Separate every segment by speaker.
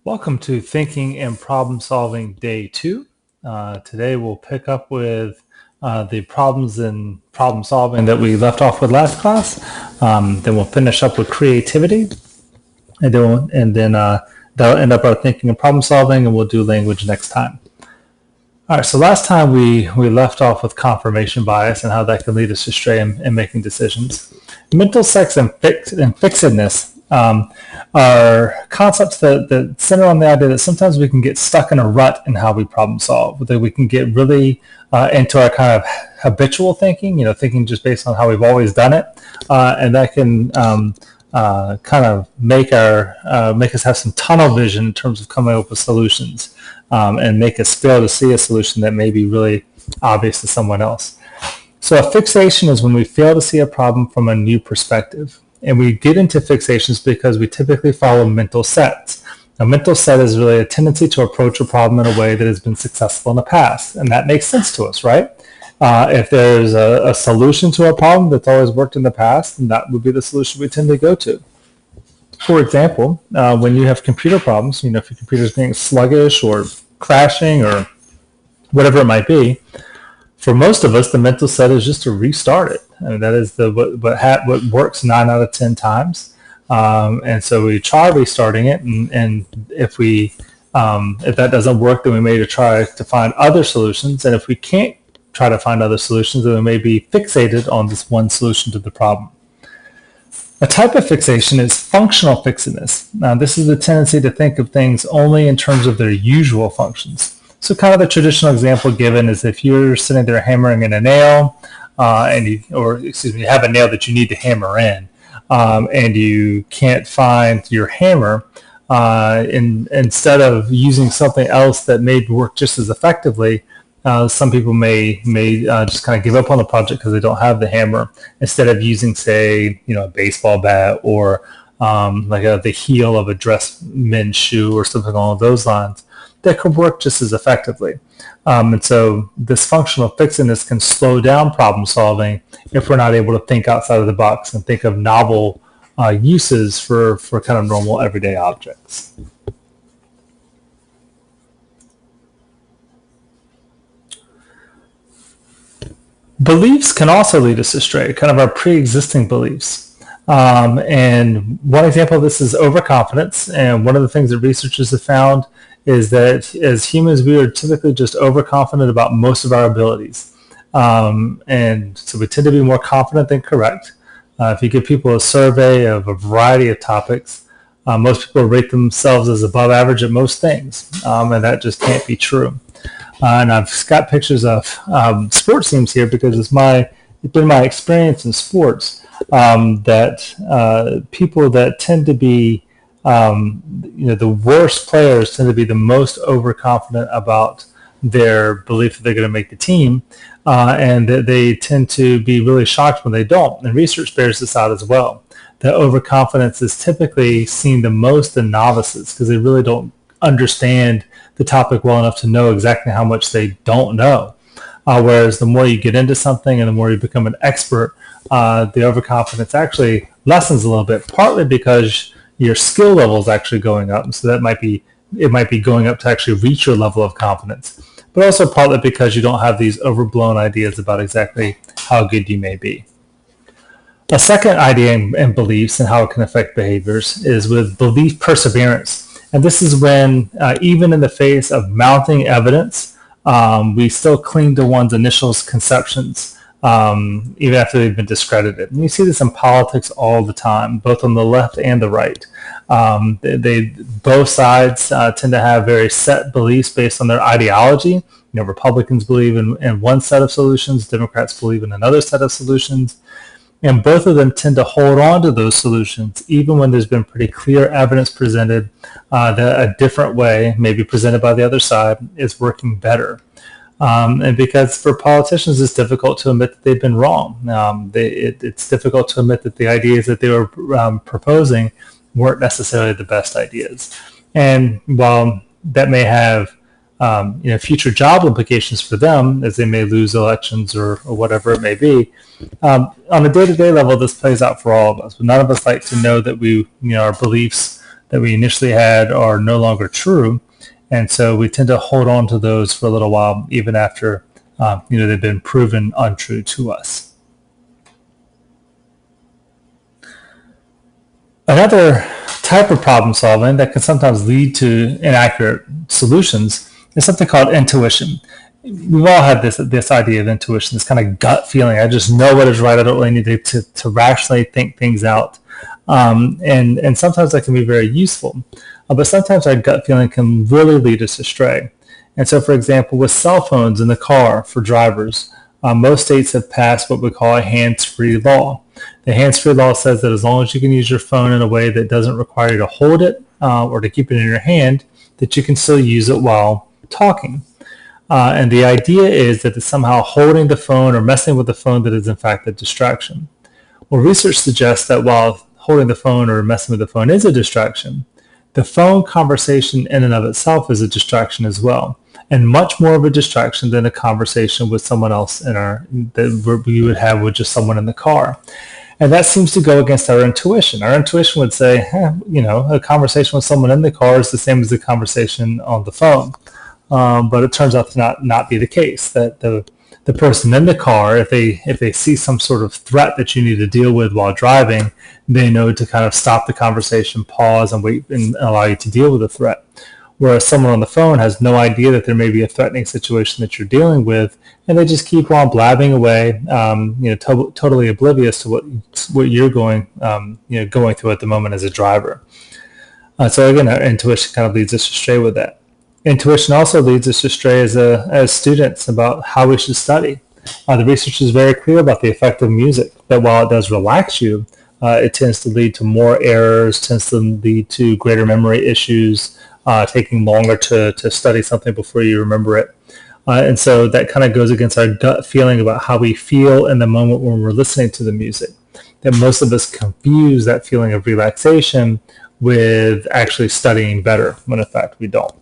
Speaker 1: Welcome to Thinking and Problem Solving Day 2. Today we'll pick up with the problems in problem solving that we left off with last class. Then we'll finish up with creativity, and then that'll end up our thinking and problem solving, and we'll do language next time. All right, so last time we left off with confirmation bias and how that can lead us astray in making decisions. Mental sex and fixedness are concepts that center on the idea that sometimes we can get stuck in a rut in how we problem solve, that we can get really into our kind of habitual thinking, thinking just based on how we've always done it, and that can kind of make us have some tunnel vision in terms of coming up with solutions, and make us fail to see a solution that may be really obvious to someone else. So a fixation is when we fail to see a problem from a new perspective. And we get into fixations because we typically follow mental sets. A mental set is really a tendency to approach a problem in a way that has been successful in the past. And that makes sense to us, right? If there's a solution to a problem that's always worked in the past, then that would be the solution we tend to go to. For example, when you have computer problems, if your computer's being sluggish or crashing or whatever it might be, for most of us, the mental set is just to restart it. I mean, that is what works 9 out of 10 times. And so we try restarting it, and if that doesn't work, then we may try to find other solutions. And if we can't try to find other solutions, then we may be fixated on this one solution to the problem. A type of fixation is functional fixedness. Now, this is the tendency to think of things only in terms of their usual functions. So kind of the traditional example given is if you're sitting there hammering in a nail, you have a nail that you need to hammer in, and you can't find your hammer, instead of using something else that may work just as effectively, some people may just kind of give up on the project because they don't have the hammer, instead of using, say, a baseball bat or the heel of a dress men's shoe or something along those lines that could work just as effectively. And so this functional fixedness can slow down problem solving if we're not able to think outside of the box and think of novel uses for kind of normal everyday objects. Beliefs can also lead us astray, kind of our pre-existing beliefs. And one example of this is overconfidence. And one of the things that researchers have found is that as humans, we are typically just overconfident about most of our abilities. And so we tend to be more confident than correct. If you give people a survey of a variety of topics, most people rate themselves as above average at most things. And that just can't be true. And I've got pictures of sports teams here because it's been my experience in sports that people that tend to be the worst players tend to be the most overconfident about their belief that they're going to make the team, and that they tend to be really shocked when they don't. And research bears this out as well. That overconfidence is typically seen the most in novices because they really don't understand the topic well enough to know exactly how much they don't know. Whereas the more you get into something and the more you become an expert, the overconfidence actually lessens a little bit, partly because your skill level is actually going up. And so it might be going up to actually reach your level of confidence, but also partly because you don't have these overblown ideas about exactly how good you may be. A second idea in beliefs and how it can affect behaviors is with belief perseverance. And this is when, even in the face of mounting evidence, we still cling to one's initial conceptions, even after they've been discredited. And you see this in politics all the time, both on the left and the right. Both sides tend to have very set beliefs based on their ideology. Republicans believe in one set of solutions, Democrats believe in another set of solutions. And both of them tend to hold on to those solutions, even when there's been pretty clear evidence presented that a different way, maybe presented by the other side, is working better. And because for politicians, it's difficult to admit that they've been wrong. It's difficult to admit that the ideas that they were proposing weren't necessarily the best ideas. And while that may have future job implications for them, as they may lose elections or whatever it may be, on a day-to-day level, this plays out for all of us. But none of us like to know that our beliefs that we initially had are no longer true. And so we tend to hold on to those for a little while, even after they've been proven untrue to us. Another type of problem solving that can sometimes lead to inaccurate solutions is something called intuition. We've all had this idea of intuition, this kind of gut feeling. I just know what is right. I don't really need to rationally think things out. And sometimes that can be very useful. But sometimes our gut feeling can really lead us astray. And so, for example, with cell phones in the car for drivers, most states have passed what we call a hands-free law. The hands-free law says that as long as you can use your phone in a way that doesn't require you to hold it or to keep it in your hand, that you can still use it while talking. And the idea is that it's somehow holding the phone or messing with the phone that is in fact a distraction. Well, research suggests that while holding the phone or messing with the phone is a distraction, the phone conversation in and of itself is a distraction as well, and much more of a distraction than a conversation with someone else that we would have with just someone in the car. And that seems to go against our intuition. Our intuition would say, a conversation with someone in the car is the same as a conversation on the phone. But it turns out to not be the case, that the person in the car, if they see some sort of threat that you need to deal with while driving, they know to kind of stop the conversation, pause, and wait and allow you to deal with the threat. Whereas someone on the phone has no idea that there may be a threatening situation that you're dealing with, and they just keep on blabbing away, totally oblivious to what you're going through at the moment as a driver. So again, our intuition kind of leads us astray with that. Intuition also leads us astray as students about how we should study. The research is very clear about the effect of music, that while it does relax you, it tends to lead to more errors, tends to lead to greater memory issues, taking longer to study something before you remember it. And so that kind of goes against our gut feeling about how we feel in the moment when we're listening to the music. That most of us confuse that feeling of relaxation with actually studying better, when in fact we don't.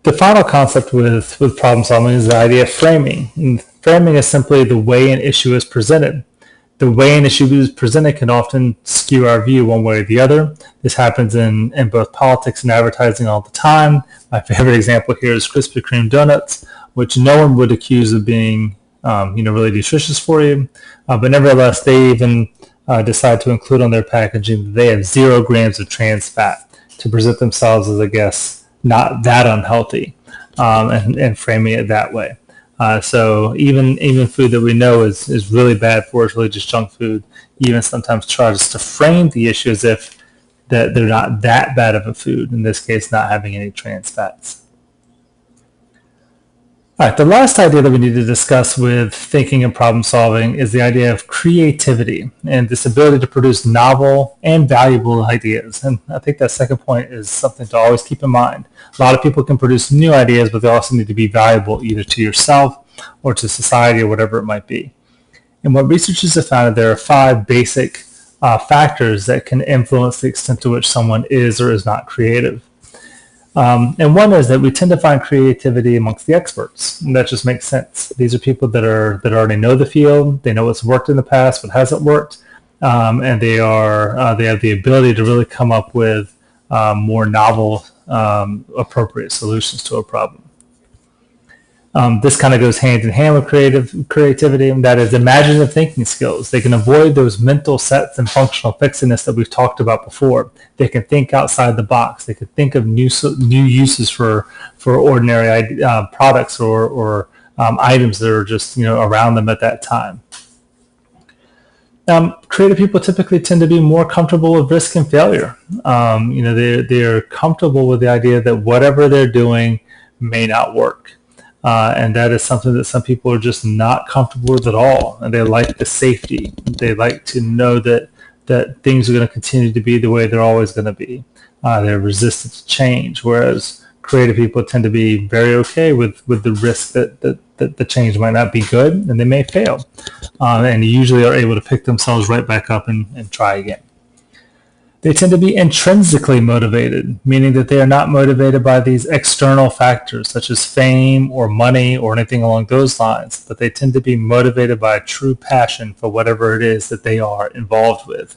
Speaker 1: The final concept with problem solving is the idea of framing. And framing is simply the way an issue is presented. The way an issue is presented can often skew our view one way or the other. This happens in both politics and advertising all the time. My favorite example here is Krispy Kreme donuts, which no one would accuse of being really nutritious for you. But nevertheless, they even decide to include on their packaging that they have 0 grams of trans fat to present themselves as, I guess, not that unhealthy, and framing it that way. So even food that we know is really bad for us, really just junk food, even sometimes tries to frame the issue as if that they're not that bad of a food, in this case not having any trans fats. All right, the last idea that we need to discuss with thinking and problem solving is the idea of creativity and this ability to produce novel and valuable ideas. And I think that second point is something to always keep in mind. A lot of people can produce new ideas, but they also need to be valuable either to yourself or to society or whatever it might be. And what researchers have found, there are 5 basic factors that can influence the extent to which someone is or is not creative. And one is that we tend to find creativity amongst the experts. And that just makes sense. These are people that already know the field. They know what's worked in the past, what hasn't worked, and they have the ability to really come up with more novel, appropriate solutions to a problem. This kind of goes hand in hand with creativity, and that is imaginative thinking skills. They can avoid those mental sets and functional fixedness that we've talked about before. They can think outside the box. They can think of new uses for ordinary products or items that are just around them at that time. Creative people typically tend to be more comfortable with risk and failure. They're comfortable with the idea that whatever they're doing may not work. And that is something that some people are just not comfortable with at all. And they like the safety. They like to know that things are going to continue to be the way they're always going to be. They're resistant to change, whereas creative people tend to be very okay with the risk that the change might not be good and they may fail. And usually are able to pick themselves right back up and try again. They tend to be intrinsically motivated, meaning that they are not motivated by these external factors such as fame or money or anything along those lines, but they tend to be motivated by a true passion for whatever it is that they are involved with.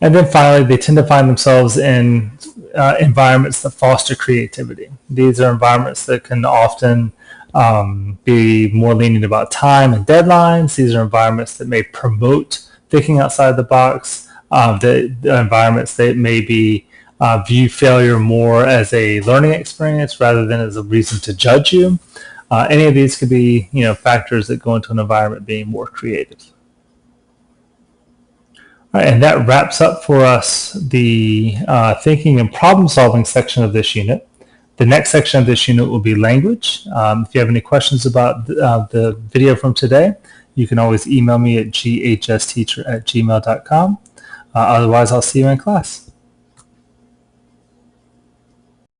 Speaker 1: And then finally, they tend to find themselves in environments that foster creativity. These are environments that can often be more lenient about time and deadlines. These are environments that may promote thinking outside the box. The environments that maybe view failure more as a learning experience rather than as a reason to judge you. Any of these could be, factors that go into an environment being more creative. All right, and that wraps up for us the thinking and problem solving section of this unit. The next section of this unit will be language. If you have any questions about the video from today, you can always email me at ghsteacher@gmail.com. Otherwise, I'll see you in class.